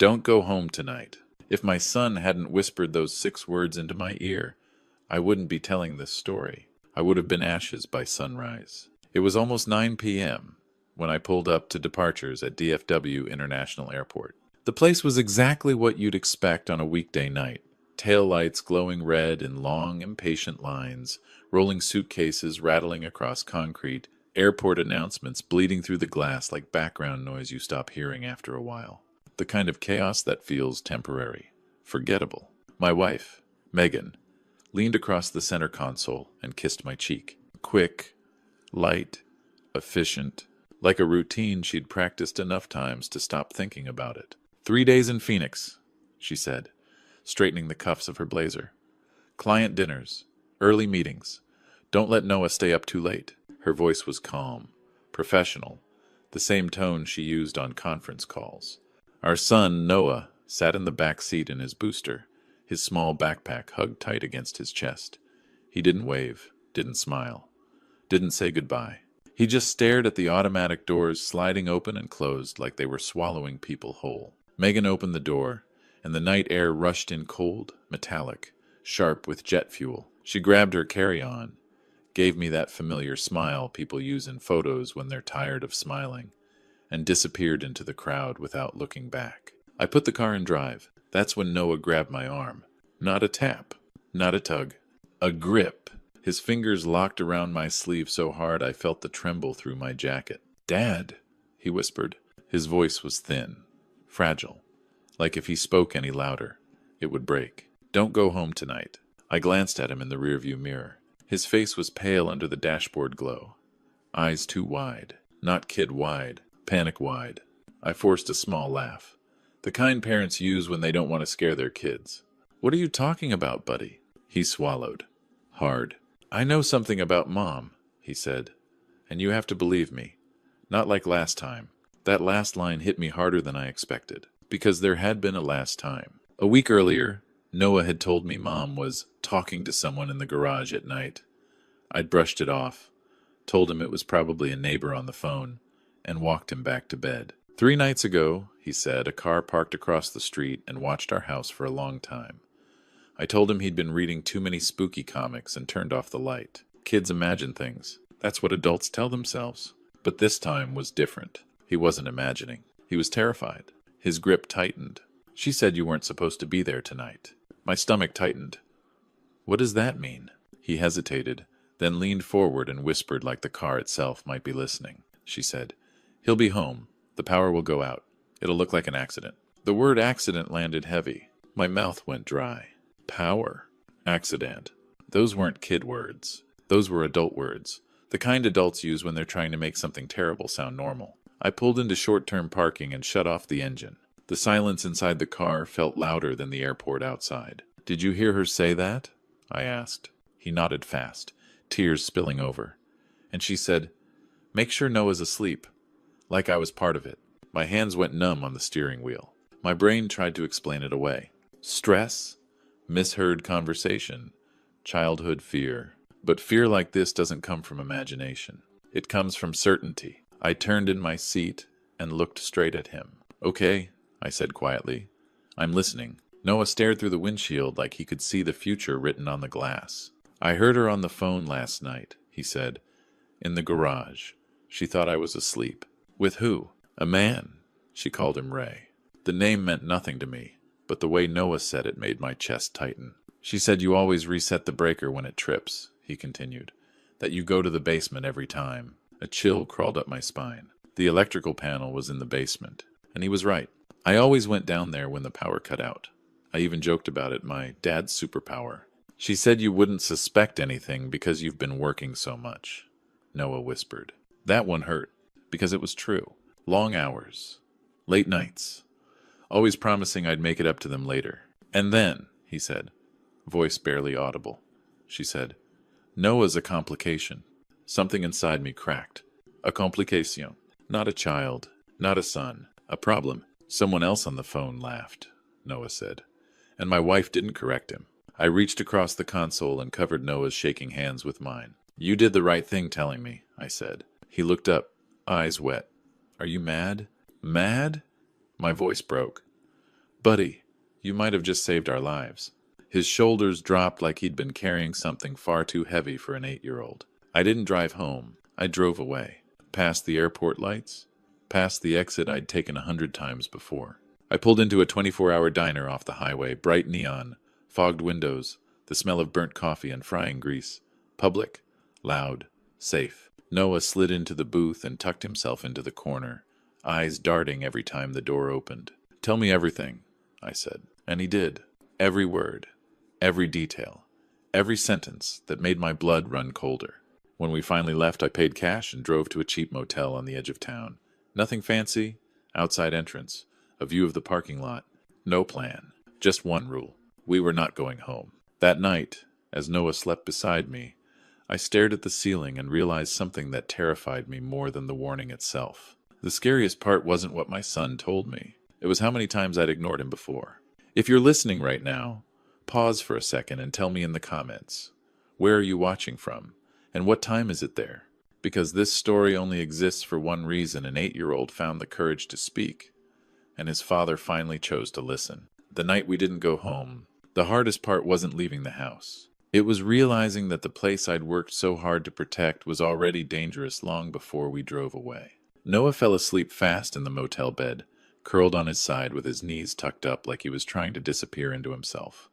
Don't go home tonight. If my son hadn't whispered those 6 words into my ear, I wouldn't be telling this story. I would have been ashes by sunrise. It was almost 9 p.m. when I pulled up to departures at DFW International Airport. The place was exactly what you'd expect on a weekday night. Tail lights glowing red in long, impatient lines, rolling suitcases rattling across concrete, airport announcements bleeding through the glass like background noise you stop hearing after a while. The kind of chaos that feels temporary, forgettable. My wife, Megan, leaned across the center console and kissed my cheek. Quick, light, efficient, like a routine she'd practiced enough times to stop thinking about it. 3 days in Phoenix, she said, straightening the cuffs of her blazer. Client dinners, early meetings. Don't let Noah stay up too late. Her voice was calm, professional, the same tone she used on conference calls. Our son, Noah, sat in the back seat in his booster, his small backpack hugged tight against his chest. He didn't wave, didn't smile, didn't say goodbye. He just stared at the automatic doors sliding open and closed like they were swallowing people whole. Megan opened the door, and the night air rushed in cold, metallic, sharp with jet fuel. She grabbed her carry-on, gave me that familiar smile people use in photos when they're tired of smiling, and disappeared into the crowd without looking back. I put the car in drive. That's when Noah grabbed my arm. Not a tap, not a tug, a grip. His fingers locked around my sleeve so hard I felt the tremble through my jacket. "Dad," he whispered. His voice was thin, fragile, like if he spoke any louder, it would break. "Don't go home tonight." I glanced at him in the rearview mirror. His face was pale under the dashboard glow. Eyes too wide, not kid wide, panic wide. I forced a small laugh. The kind parents use when they don't want to scare their kids. "What are you talking about, buddy?" He swallowed. Hard. "I know something about Mom," he said. "And you have to believe me. Not like last time." That last line hit me harder than I expected, because there had been a last time. A week earlier, Noah had told me Mom was talking to someone in the garage at night. I'd brushed it off, told him it was probably a neighbor on the phone, and walked him back to bed. 3 nights ago, he said, a car parked across the street and watched our house for a long time. I told him he'd been reading too many spooky comics and turned off the light. Kids imagine things. That's what adults tell themselves. But this time was different. He wasn't imagining. He was terrified. His grip tightened. "She said you weren't supposed to be there tonight." My stomach tightened. "What does that mean?" He hesitated, then leaned forward and whispered like the car itself might be listening. She said, "He'll be home. The power will go out. It'll look like an accident." The word accident landed heavy. My mouth went dry. Power. Accident. Those weren't kid words. Those were adult words. The kind adults use when they're trying to make something terrible sound normal. I pulled into short-term parking and shut off the engine. The silence inside the car felt louder than the airport outside. "Did you hear her say that?" I asked. He nodded fast, tears spilling over. And she said, "Make sure Noah's asleep." Like I was part of it. My hands went numb on the steering wheel. My brain tried to explain it away. Stress, misheard conversation, childhood fear. But fear like this doesn't come from imagination. It comes from certainty. I turned in my seat and looked straight at him. "Okay," I said quietly. "I'm listening." Noah stared through the windshield like he could see the future written on the glass. "I heard her on the phone last night," he said. "In the garage. She thought I was asleep." "With who?" "A man." She called him Ray. The name meant nothing to me, but the way Noah said it made my chest tighten. "She said you always reset the breaker when it trips," he continued. "That you go to the basement every time." A chill crawled up my spine. The electrical panel was in the basement, and he was right. I always went down there when the power cut out. I even joked about it, my dad's superpower. "She said you wouldn't suspect anything because you've been working so much," Noah whispered. That one hurt, because it was true. Long hours, late nights, always promising I'd make it up to them later. "And then," he said, voice barely audible. She said, "Noah's a complication." Something inside me cracked. A complication. Not a child, not a son, a problem. Someone else on the phone laughed, Noah said. And my wife didn't correct him. I reached across the console and covered Noah's shaking hands with mine. "You did the right thing telling me," I said. He looked up, eyes wet. "Are you mad?" "Mad?" My voice broke. Buddy, you might have just saved our lives. His shoulders dropped like he'd been carrying something far too heavy for an 8-year-old. I didn't drive home. I drove away. Past the airport lights. Past the exit I'd taken 100 times before. I pulled into a 24-hour diner off the highway, bright neon, fogged windows, the smell of burnt coffee and frying grease. Public, loud, safe. Noah slid into the booth and tucked himself into the corner, eyes darting every time the door opened. "Tell me everything," I said. And he did. Every word, every detail, every sentence that made my blood run colder. When we finally left, I paid cash and drove to a cheap motel on the edge of town. Nothing fancy, outside entrance, a view of the parking lot, no plan, just one rule. We were not going home. That night, as Noah slept beside me, I stared at the ceiling and realized something that terrified me more than the warning itself. The scariest part wasn't what my son told me. It was how many times I'd ignored him before. If you're listening right now, pause for a second and tell me in the comments. Where are you watching from? And what time is it there? Because this story only exists for one reason. An 8-year-old found the courage to speak, and his father finally chose to listen. The night we didn't go home, the hardest part wasn't leaving the house. It was realizing that the place I'd worked so hard to protect was already dangerous long before we drove away. Noah fell asleep fast in the motel bed, curled on his side with his knees tucked up like he was trying to disappear into himself.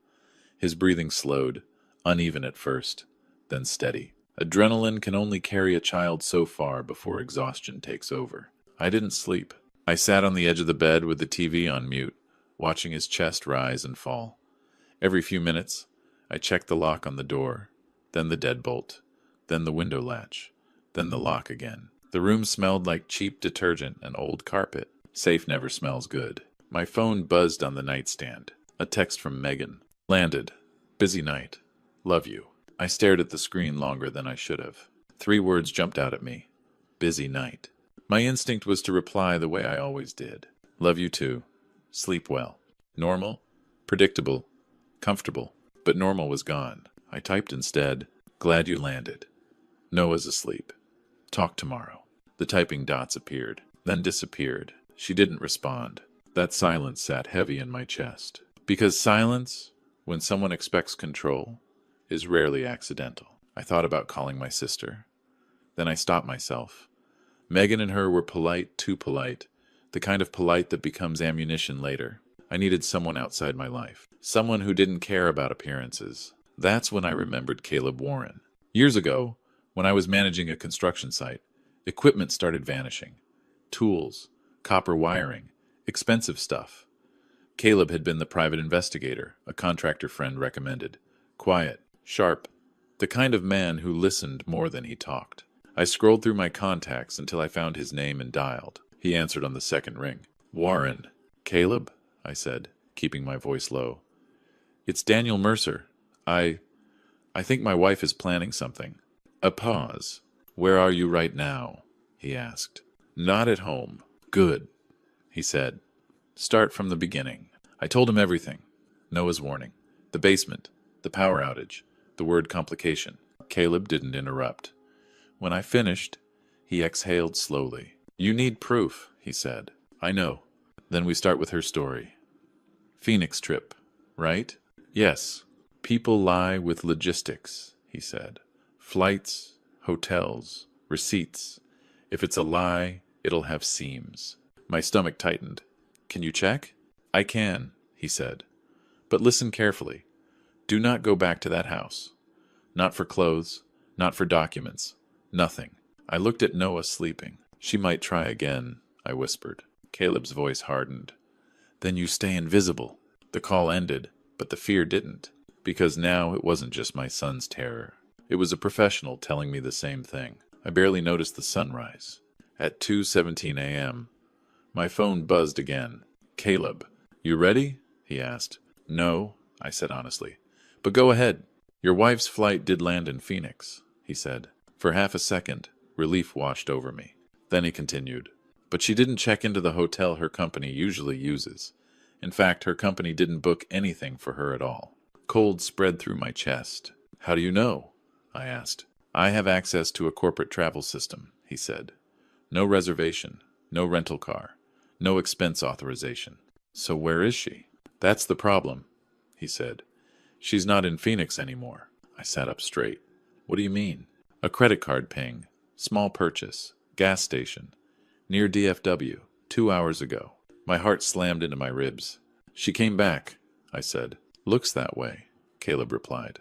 His breathing slowed, uneven at first, then steady. Adrenaline can only carry a child so far before exhaustion takes over. I didn't sleep. I sat on the edge of the bed with the TV on mute, watching his chest rise and fall. Every few minutes, I checked the lock on the door, then the deadbolt, then the window latch, then the lock again. The room smelled like cheap detergent and old carpet. Safe never smells good. My phone buzzed on the nightstand. A text from Megan. Landed. Busy night. Love you. I stared at the screen longer than I should have. 3 words jumped out at me. Busy night. My instinct was to reply the way I always did. Love you too. Sleep well. Normal. Predictable. Comfortable. But normal was gone. I typed instead, glad you landed. Noah's asleep. Talk tomorrow. The typing dots appeared, then disappeared. She didn't respond. That silence sat heavy in my chest. Because silence, when someone expects control, is rarely accidental. I thought about calling my sister. Then I stopped myself. Megan and her were polite, too polite, the kind of polite that becomes ammunition later. I needed someone outside my life, someone who didn't care about appearances. That's when I remembered Caleb Warren. Years ago, when I was managing a construction site, equipment started vanishing. Tools, copper wiring, expensive stuff. Caleb had been the private investigator, a contractor friend recommended. Quiet, sharp, the kind of man who listened more than he talked. I scrolled through my contacts until I found his name and dialed. He answered on the second ring. Warren. Caleb? I said, keeping my voice low. It's Daniel Mercer. I think my wife is planning something. A pause. Where are you right now? He asked. Not at home. Good, he said. Start from the beginning. I told him everything. Noah's warning. The basement. The power outage. The word complication. Caleb didn't interrupt. When I finished, he exhaled slowly. You need proof, he said. I know. Then we start with her story. Phoenix trip, right? Yes. People lie with logistics, he said. Flights, hotels, receipts. If it's a lie, it'll have seams. My stomach tightened. Can you check? I can, he said. But listen carefully. Do not go back to that house. Not for clothes, not for documents. Nothing. I looked at Noah sleeping. She might try again, I whispered. Caleb's voice hardened. Then you stay invisible. The call ended, but the fear didn't, because now it wasn't just my son's terror. It was a professional telling me the same thing. I barely noticed the sunrise. At 2:17 a.m., my phone buzzed again. Caleb, you ready? He asked. No, I said honestly. But go ahead. Your wife's flight did land in Phoenix, he said. For half a second, relief washed over me. Then he continued. But she didn't check into the hotel her company usually uses. In fact, her company didn't book anything for her at all. Cold spread through my chest. How do you know? I asked. I have access to a corporate travel system, he said. No reservation, no rental car, no expense authorization. So where is she? That's the problem, he said. She's not in Phoenix anymore. I sat up straight. What do you mean? A credit card ping. Small purchase. Gas station. Near DFW. 2 hours ago. My heart slammed into my ribs. She came back, I said. Looks that way, Caleb replied.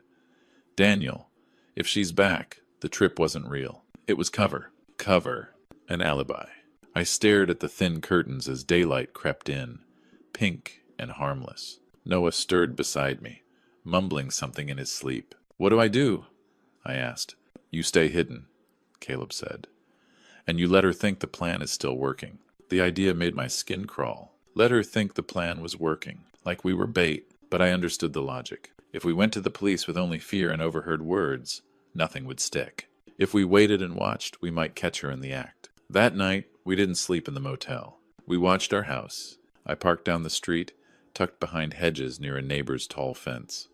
Daniel, if she's back, the trip wasn't real. It was cover. Cover. An alibi. I stared at the thin curtains as daylight crept in, pink and harmless. Noah stirred beside me, mumbling something in his sleep. What do I do? I asked. You stay hidden, Caleb said. And you let her think the plan is still working. The idea made my skin crawl. Let her think the plan was working, like we were bait. But I understood the logic. If we went to the police with only fear and overheard words, nothing would stick. If we waited and watched, we might catch her in the act. That night, we didn't sleep in the motel. We watched our house. I parked down the street, tucked behind hedges near a neighbor's tall fence.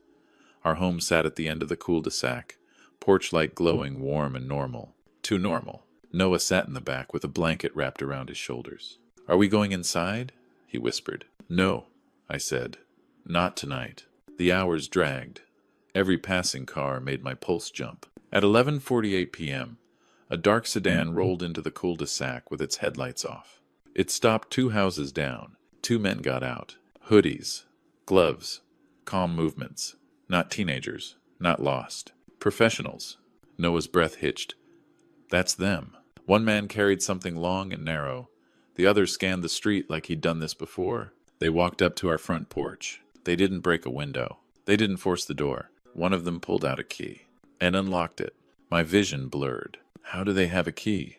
Our home sat at the end of the cul-de-sac, porch light glowing warm and normal. Too normal. Noah sat in the back with a blanket wrapped around his shoulders. Are we going inside? He whispered. No, I said. Not tonight. The hours dragged. Every passing car made my pulse jump. At 11:48 p.m., a dark sedan rolled into the cul-de-sac with its headlights off. It stopped 2 houses down. 2 men got out. Hoodies. Gloves. Calm movements. Not teenagers. Not lost. Professionals. Noah's breath hitched. That's them. One man carried something long and narrow. The other scanned the street like he'd done this before. They walked up to our front porch. They didn't break a window. They didn't force the door. One of them pulled out a key and unlocked it. My vision blurred. How do they have a key?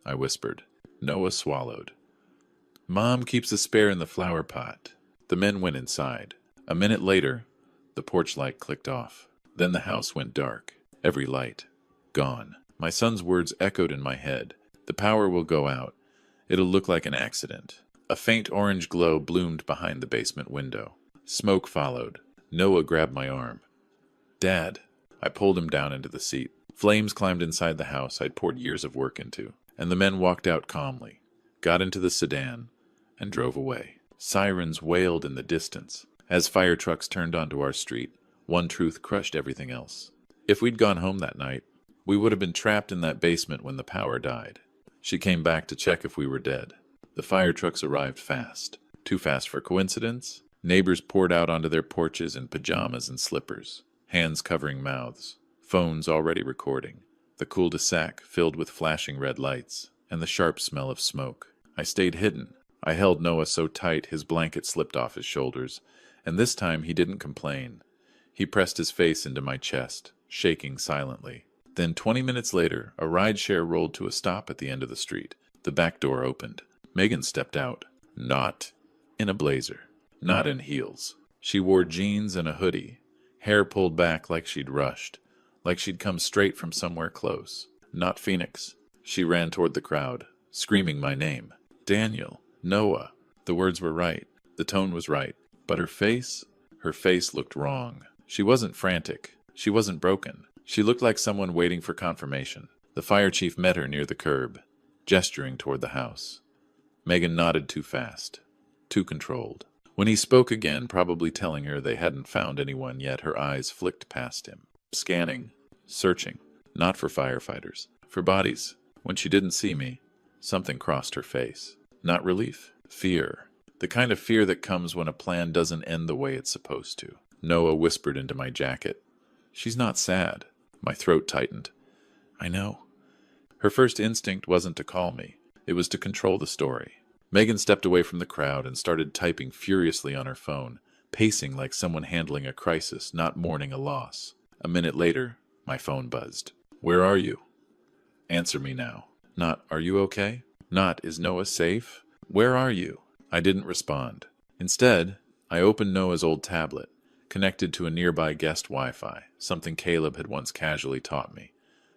I whispered. Noah swallowed. Mom keeps a spare in the flower pot. The men went inside. A minute later, the porch light clicked off. Then the house went dark. Every light. Gone. My son's words echoed in my head. The power will go out. It'll look like an accident. A faint orange glow bloomed behind the basement window. Smoke followed. Noah grabbed my arm. Dad. I pulled him down into the seat. Flames climbed inside the house I'd poured years of work into, and the men walked out calmly, got into the sedan, and drove away. Sirens wailed in the distance. As fire trucks turned onto our street, one truth crushed everything else. If we'd gone home that night, we would have been trapped in that basement when the power died. She came back to check if we were dead. The fire trucks arrived fast. Too fast for coincidence? Neighbors poured out onto their porches in pajamas and slippers, hands covering mouths, phones already recording, the cul-de-sac filled with flashing red lights, and the sharp smell of smoke. I stayed hidden. I held Noah so tight his blanket slipped off his shoulders, and this time he didn't complain. He pressed his face into my chest, shaking silently. Then 20 minutes later, a rideshare rolled to a stop at the end of the street. The back door opened. Megan stepped out. Not in a blazer. Not in heels. She wore jeans and a hoodie, hair pulled back like she'd rushed, like she'd come straight from somewhere close. Not Phoenix. She ran toward the crowd, screaming my name. Daniel. Noah. The words were right. The tone was right. But her face looked wrong. She wasn't frantic. She wasn't broken. She looked like someone waiting for confirmation. The fire chief met her near the curb, gesturing toward the house. Megan nodded too fast, too controlled. When he spoke again, probably telling her they hadn't found anyone yet, her eyes flicked past him, scanning, searching, not for firefighters, for bodies. When she didn't see me, something crossed her face. Not relief, fear. The kind of fear that comes when a plan doesn't end the way it's supposed to. Noah whispered into my jacket. She's not sad. My throat tightened. I know. Her first instinct wasn't to call me. It was to control the story. Megan stepped away from the crowd and started typing furiously on her phone, pacing like someone handling a crisis, not mourning a loss. A minute later, my phone buzzed. Where are you? Answer me now. Not, are you okay? Not, is Noah safe? Where are you? I didn't respond. Instead, I opened Noah's old tablet, connected to a nearby guest Wi-Fi, something Caleb had once casually taught me,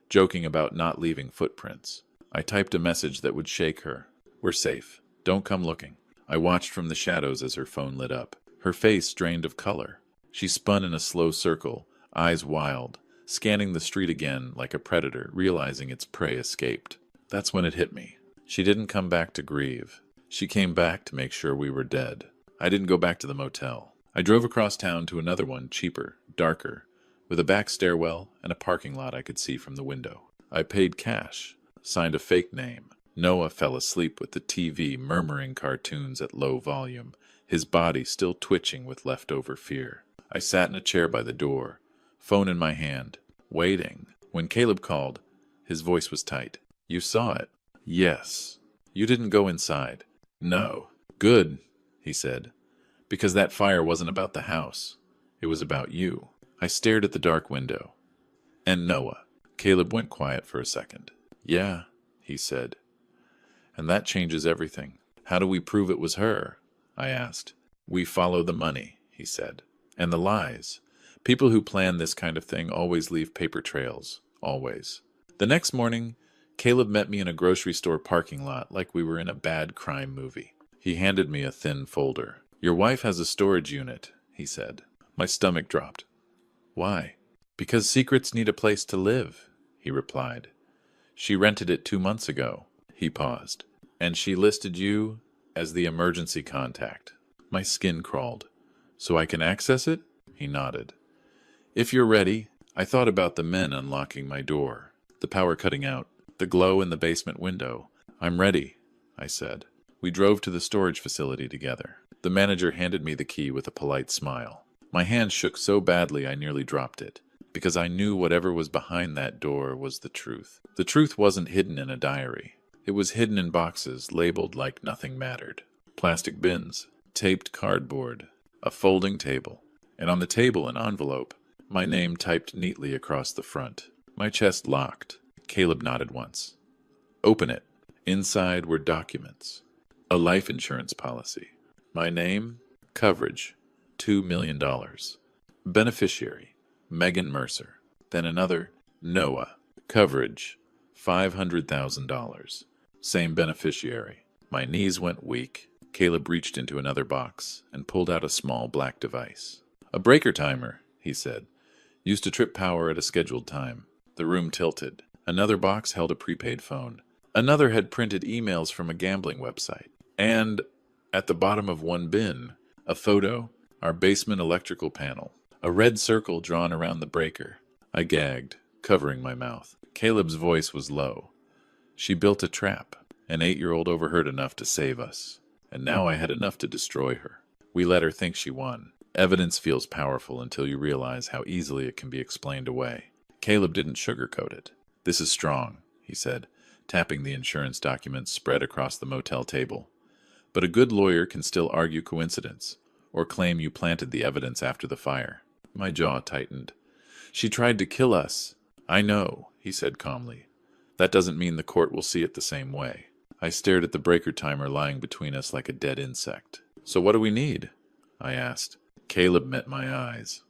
joking about not leaving footprints. I typed a message that would shake her. We're safe. Don't come looking. I watched from the shadows as her phone lit up. Her face drained of color. She spun in a slow circle, eyes wild, scanning the street again like a predator, realizing its prey escaped. That's when it hit me. She didn't come back to grieve. She came back to make sure we were dead. I didn't go back to the motel. I drove across town to another one, cheaper, darker, with a back stairwell and a parking lot I could see from the window. I paid cash, signed a fake name. Noah fell asleep with the TV murmuring cartoons at low volume, his body still twitching with leftover fear. I sat in a chair by the door, phone in my hand, waiting. When Caleb called, his voice was tight. "You saw it?" "Yes." "You didn't go inside?" "No." "Good," he said, "because that fire wasn't about the house. It was about you." I stared at the dark window. "And Noah." Caleb went quiet for a second. "Yeah," he said. "And that changes everything." "How do we prove it was her?" I asked. "We follow the money," he said. "And the lies. People who plan this kind of thing always leave paper trails. Always." The next morning, Caleb met me in a grocery store parking lot like we were in a bad crime movie. He handed me a thin folder. "Your wife has a storage unit," he said. My stomach dropped. "Why?" "Because secrets need a place to live," he replied. "She rented it 2 months ago." He paused. "And she listed you as the emergency contact." My skin crawled. "So I can access it?" He nodded. "If you're ready." I thought about the men unlocking my door, the power cutting out, the glow in the basement window. "I'm ready," I said. We drove to the storage facility together. The manager handed me the key with a polite smile. My hand shook so badly I nearly dropped it, because I knew whatever was behind that door was the truth. The truth wasn't hidden in a diary. It was hidden in boxes labeled like nothing mattered. Plastic bins, taped cardboard, a folding table, and on the table an envelope, my name typed neatly across the front. My chest locked. Caleb nodded once. "Open it." Inside were documents. A life insurance policy. My name, coverage, $2 million. Beneficiary, Megan Mercer. Then another, Noah, coverage, $500,000. Same beneficiary. My knees went weak. Caleb reached into another box and pulled out a small black device. "A breaker timer," he said. "Used to trip power at a scheduled time." The room tilted. Another box held a prepaid phone. Another had printed emails from a gambling website. And, at the bottom of one bin, a photo, our basement electrical panel, a red circle drawn around the breaker. I gagged, covering my mouth. Caleb's voice was low. "She built a trap. An 8-year-old overheard enough to save us. And now I had enough to destroy her. We let her think she won. Evidence feels powerful until you realize how easily it can be explained away." Caleb didn't sugarcoat it. "This is strong," he said, tapping the insurance documents spread across the motel table. "But a good lawyer can still argue coincidence, or claim you planted the evidence after the fire." My jaw tightened. "She tried to kill us." "I know," he said calmly. "That doesn't mean the court will see it the same way." I stared at the breaker timer lying between us like a dead insect. "So what do we need?" I asked. Caleb met my eyes.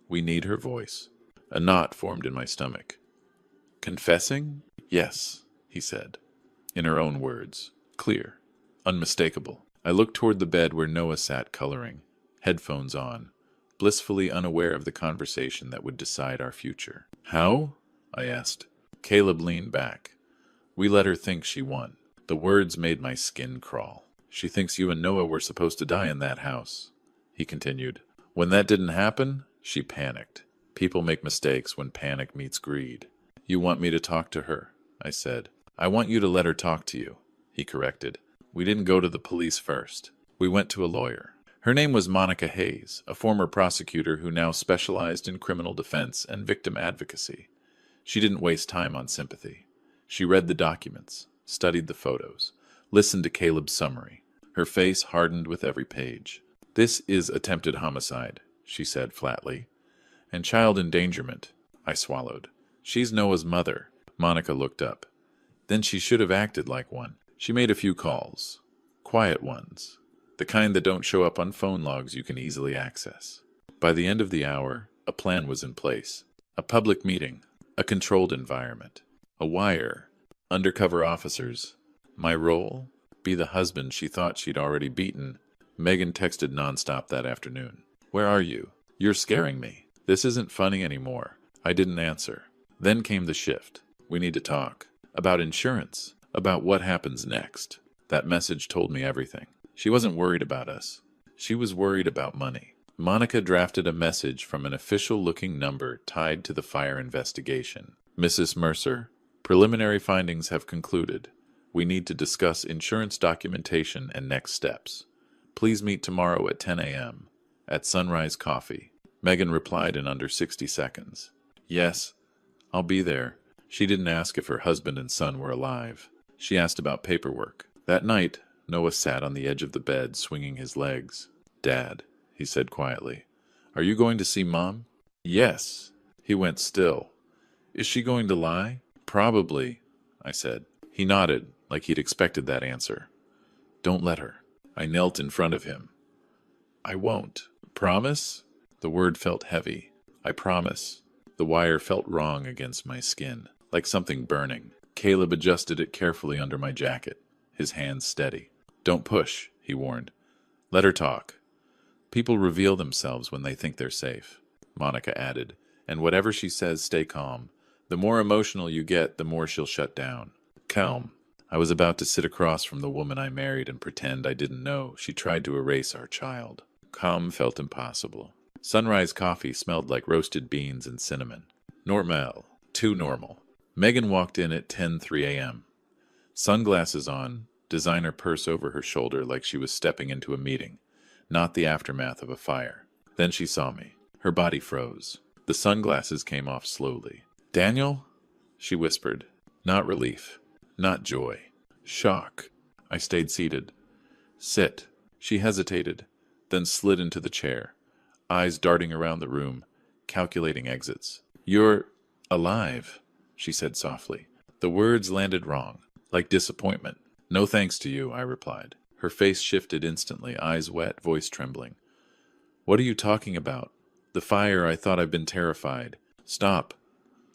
"We need her voice." A knot formed in my stomach. "Confessing?" "Yes," he said, in her own words. Clear. Unmistakable. I looked toward the bed where Noah sat coloring, headphones on, blissfully unaware of the conversation that would decide our future. "How?" I asked. Caleb leaned back. "We let her think she won." The words made my skin crawl. "She thinks you and Noah were supposed to die in that house," he continued. "When that didn't happen, she panicked. People make mistakes when panic meets greed." "You want me to talk to her," I said. "I want you to let her talk to you," he corrected. "We didn't go to the police first. We went to a lawyer." Her name was Monica Hayes, a former prosecutor who now specialized in criminal defense and victim advocacy. She didn't waste time on sympathy. She read the documents, studied the photos, listened to Caleb's summary. Her face hardened with every page. "This is attempted homicide," she said flatly. "And child endangerment." I swallowed. "She's Noah's mother." Monica looked up. "Then she should have acted like one." She made a few calls. Quiet ones. The kind that don't show up on phone logs you can easily access. By the end of the hour, a plan was in place. A public meeting. A controlled environment. A wire. Undercover officers. My role? Be the husband she thought she'd already beaten. Megan texted nonstop that afternoon. "Where are you? You're scaring me. This isn't funny anymore." I didn't answer. Then came the shift. "We need to talk. About insurance. About what happens next." That message told me everything. She wasn't worried about us. She was worried about money. Monica drafted a message from an official-looking number tied to the fire investigation. Mrs. Mercer, preliminary findings have concluded. We need to discuss insurance documentation and next steps. Please meet tomorrow at 10 a.m. at Sunrise Coffee. Megan replied in under 60 seconds. Yes, I'll be there. She didn't ask if her husband and son were alive. She asked about paperwork. That night, Noah sat on the edge of the bed, swinging his legs. Dad, he said quietly, are you going to see Mom? Yes. He went still. Is she going to lie? Probably, I said. He nodded, like he'd expected that answer. Don't let her. I knelt in front of him. I won't. Promise? The word felt heavy. I promise. The wire felt wrong against my skin, like something burning. Caleb adjusted it carefully under my jacket, his hands steady. Don't push, he warned. Let her talk. People reveal themselves when they think they're safe, Monica added, and whatever she says, stay calm. The more emotional you get, the more she'll shut down. Calm. I was about to sit across from the woman I married and pretend I didn't know she tried to erase our child. Calm felt impossible. Sunrise Coffee smelled like roasted beans and cinnamon. Normal. Too normal. Megan walked in at 10:03 a.m. Sunglasses on, designer purse over her shoulder like she was stepping into a meeting, not the aftermath of a fire. Then she saw me. Her body froze. The sunglasses came off slowly. Daniel? She whispered. Not relief. Not joy. Shock. I stayed seated. Sit. She hesitated, then slid into the chair, eyes darting around the room, calculating exits. You're alive, she said softly. The words landed wrong, like disappointment. No thanks to you, I replied. Her face shifted instantly, eyes wet, voice trembling. What are you talking about? The fire, I thought I'd been terrified. Stop,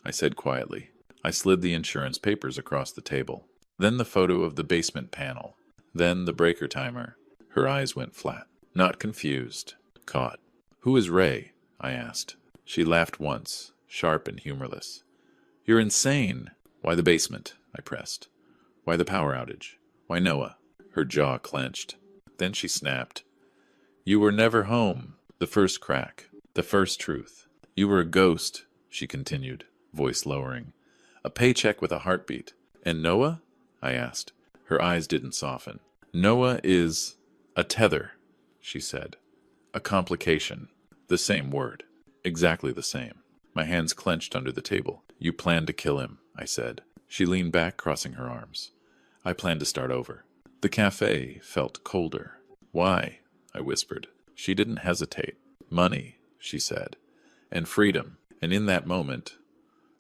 I said quietly. I slid the insurance papers across the table. Then the photo of the basement panel. Then the breaker timer. Her eyes went flat. Not confused. Caught. Who is Ray? I asked. She laughed once, sharp and humorless. You're insane. Why the basement? I pressed. Why the power outage? Why Noah? Her jaw clenched. Then she snapped. You were never home. The first crack. The first truth. You were a ghost, she continued, voice lowering. A paycheck with a heartbeat. And Noah? I asked. Her eyes didn't soften. Noah is a tether, she said. A complication. The same word. Exactly the same. My hands clenched under the table. You planned to kill him, I said. She leaned back, crossing her arms. I planned to start over. The cafe felt colder. Why? I whispered. She didn't hesitate. Money, she said. And freedom. And in that moment,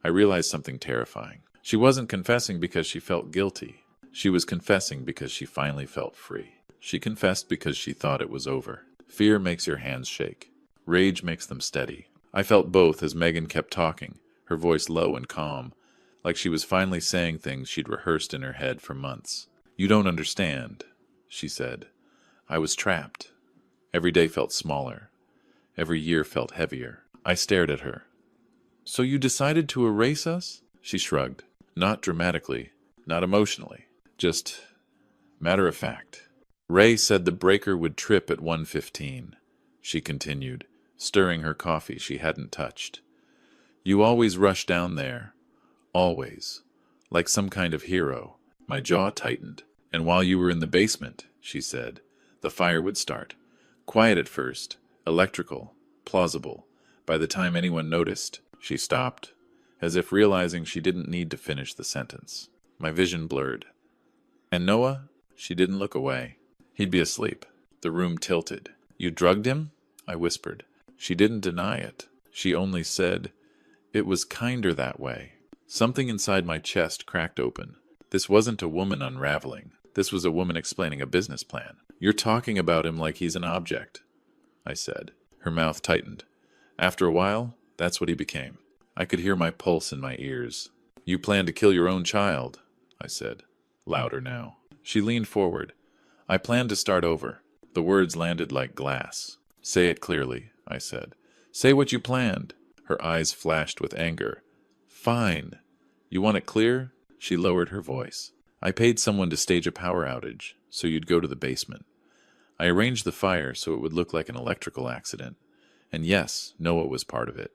I realized something terrifying. She wasn't confessing because she felt guilty. She was confessing because she finally felt free. She confessed because she thought it was over. Fear makes your hands shake. Rage makes them steady. I felt both as Megan kept talking, her voice low and calm, like she was finally saying things she'd rehearsed in her head for months. You don't understand, she said. I was trapped. Every day felt smaller. Every year felt heavier. I stared at her. So you decided to erase us? She shrugged. Not dramatically, not emotionally, just matter of fact. Ray said the breaker would trip at 1:15, she continued, stirring her coffee she hadn't touched. You always rush down there. Always. Like some kind of hero. My jaw tightened. And while you were in the basement, she said, the fire would start. Quiet at first. Electrical. Plausible. By the time anyone noticed, she stopped, as if realizing she didn't need to finish the sentence. My vision blurred. And Noah? She didn't look away. He'd be asleep. The room tilted. You drugged him? I whispered. She didn't deny it. She only said, it was kinder that way. Something inside my chest cracked open. This wasn't a woman unraveling. This was a woman explaining a business plan. You're talking about him like he's an object, I said. Her mouth tightened. After a while, that's what he became. I could hear my pulse in my ears. You plan to kill your own child, I said, louder now. She leaned forward. I plan to start over. The words landed like glass. Say it clearly, I said. Say what you planned. Her eyes flashed with anger. Fine. You want it clear? She lowered her voice. I paid someone to stage a power outage, so you'd go to the basement. I arranged the fire so it would look like an electrical accident. And yes, Noah was part of it.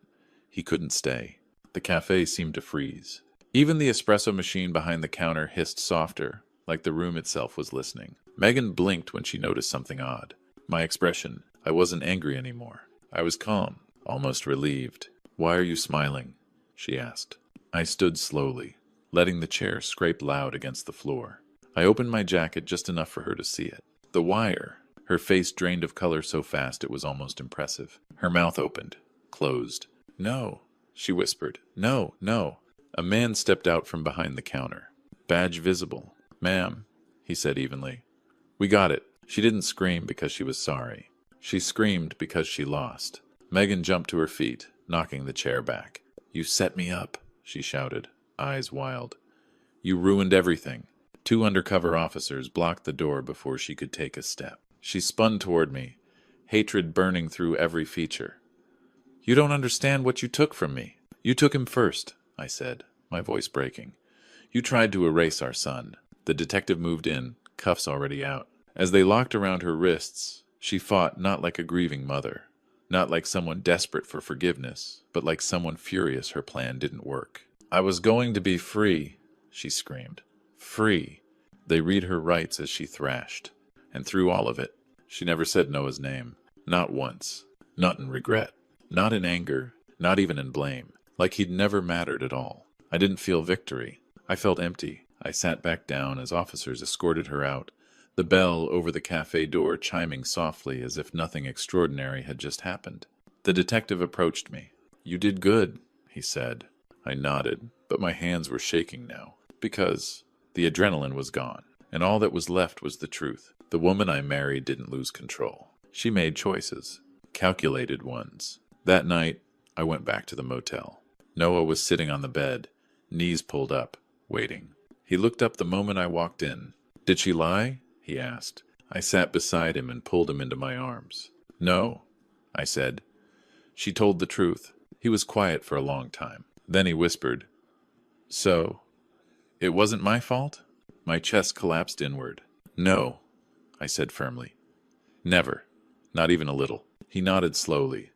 He couldn't stay. The cafe seemed to freeze. Even the espresso machine behind the counter hissed softer, like the room itself was listening. Megan blinked when she noticed something odd. My expression. I wasn't angry anymore. I was calm, almost relieved. "Why are you smiling?" she asked. I stood slowly, letting the chair scrape loud against the floor. I opened my jacket just enough for her to see it. The wire. Her face drained of color so fast it was almost impressive. Her mouth opened, closed. "No," she whispered. "No, no." A man stepped out from behind the counter. Badge visible. "Ma'am," he said evenly. "We got it." She didn't scream because she was sorry. She screamed because she lost. Megan jumped to her feet, knocking the chair back. "You set me up," she shouted, eyes wild. "You ruined everything." 2 undercover officers blocked the door before she could take a step. She spun toward me, hatred burning through every feature. "You don't understand what you took from me." "You took him first," I said, my voice breaking. "You tried to erase our son." The detective moved in, cuffs already out. As they locked around her wrists, she fought not like a grieving mother, not like someone desperate for forgiveness, but like someone furious her plan didn't work. "I was going to be free," she screamed. "Free." They read her rights as she thrashed. And through all of it, she never said Noah's name. Not once. Not in regret. Not in anger. Not even in blame. Like he'd never mattered at all. I didn't feel victory. I felt empty. I sat back down as officers escorted her out, the bell over the cafe door chiming softly as if nothing extraordinary had just happened. The detective approached me. "You did good," he said. I nodded, but my hands were shaking now, because the adrenaline was gone, and all that was left was the truth. The woman I married didn't lose control. She made choices, calculated ones. That night, I went back to the motel. Noah was sitting on the bed, knees pulled up, waiting. He looked up the moment I walked in. "Did she lie?" he asked. I sat beside him and pulled him into my arms. "No," I said. "She told the truth." He was quiet for a long time. Then he whispered, "So, it wasn't my fault?" My chest collapsed inward. "No," I said firmly. "Never. Not even a little." He nodded slowly,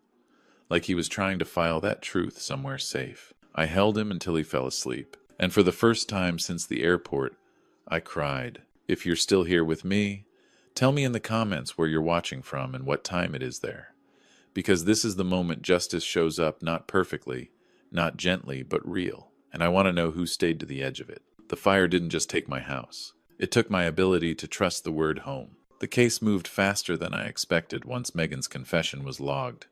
like he was trying to file that truth somewhere safe. I held him until he fell asleep. And for the first time since the airport, I cried. If you're still here with me, tell me in the comments where you're watching from and what time it is there. Because this is the moment justice shows up not perfectly, not gently, but real. And I want to know who stayed to the edge of it. The fire didn't just take my house. It took my ability to trust the word home. The case moved faster than I expected once Megan's confession was logged.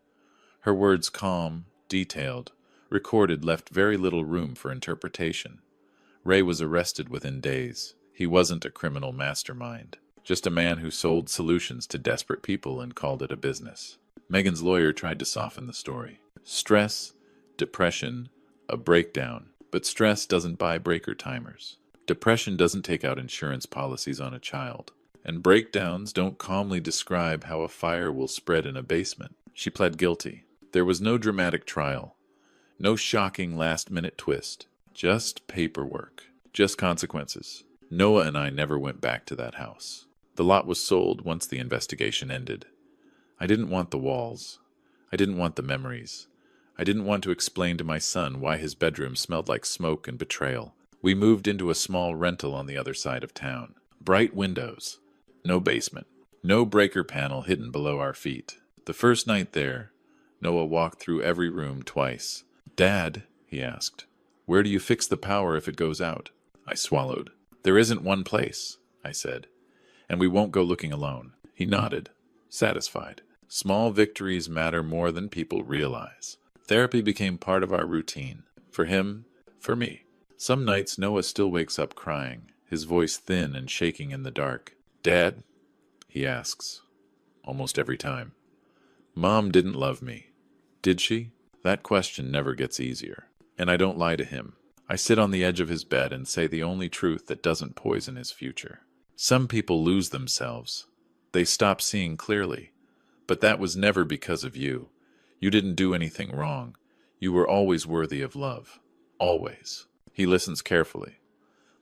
Her words calm, detailed, recorded left very little room for interpretation. Ray was arrested within days. He wasn't a criminal mastermind, just a man who sold solutions to desperate people and called it a business. Megan's lawyer tried to soften the story. Stress, depression, a breakdown. But stress doesn't buy breaker timers. Depression doesn't take out insurance policies on a child. And breakdowns don't calmly describe how a fire will spread in a basement. She pled guilty. There was no dramatic trial. No shocking last-minute twist. Just paperwork. Just consequences. Noah and I never went back to that house. The lot was sold once the investigation ended. I didn't want the walls. I didn't want the memories. I didn't want to explain to my son why his bedroom smelled like smoke and betrayal. We moved into a small rental on the other side of town. Bright windows. No basement. No breaker panel hidden below our feet. The first night there, Noah walked through every room twice. "Dad," he asked, "where do you fix the power if it goes out?" I swallowed. "There isn't one place," I said, "and we won't go looking alone." He nodded, satisfied. Small victories matter more than people realize. Therapy became part of our routine. For him, for me. Some nights Noah still wakes up crying, his voice thin and shaking in the dark. "Dad?" he asks, almost every time. "Mom didn't love me. Did she?" That question never gets easier. And I don't lie to him. I sit on the edge of his bed and say the only truth that doesn't poison his future. Some people lose themselves. They stop seeing clearly. But that was never because of you. You didn't do anything wrong. You were always worthy of love. Always. He listens carefully,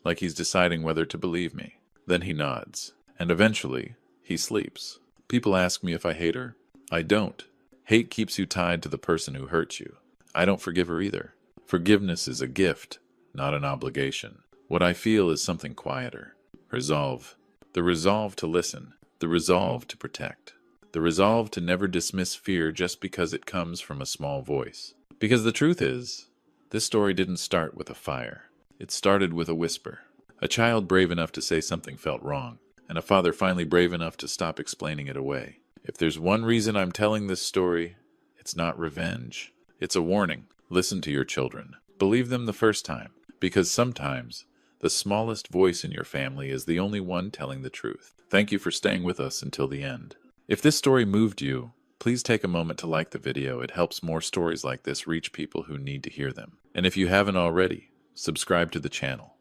like he's deciding whether to believe me. Then he nods. And eventually, he sleeps. People ask me if I hate her. I don't. Hate keeps you tied to the person who hurt you. I don't forgive her either. Forgiveness is a gift, not an obligation. What I feel is something quieter. Resolve. The resolve to listen. The resolve to protect. The resolve to never dismiss fear just because it comes from a small voice. Because the truth is, this story didn't start with a fire. It started with a whisper. A child brave enough to say something felt wrong, and a father finally brave enough to stop explaining it away. If there's one reason I'm telling this story, it's not revenge. It's a warning. Listen to your children. Believe them the first time, because sometimes the smallest voice in your family is the only one telling the truth. Thank you for staying with us until the end. If this story moved you, please take a moment to like the video. It helps more stories like this reach people who need to hear them. And if you haven't already, subscribe to the channel.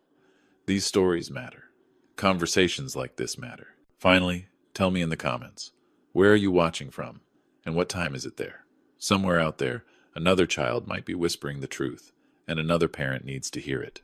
These stories matter. Conversations like this matter. Finally, tell me in the comments, where are you watching from, and what time is it there? Somewhere out there, another child might be whispering the truth, and another parent needs to hear it.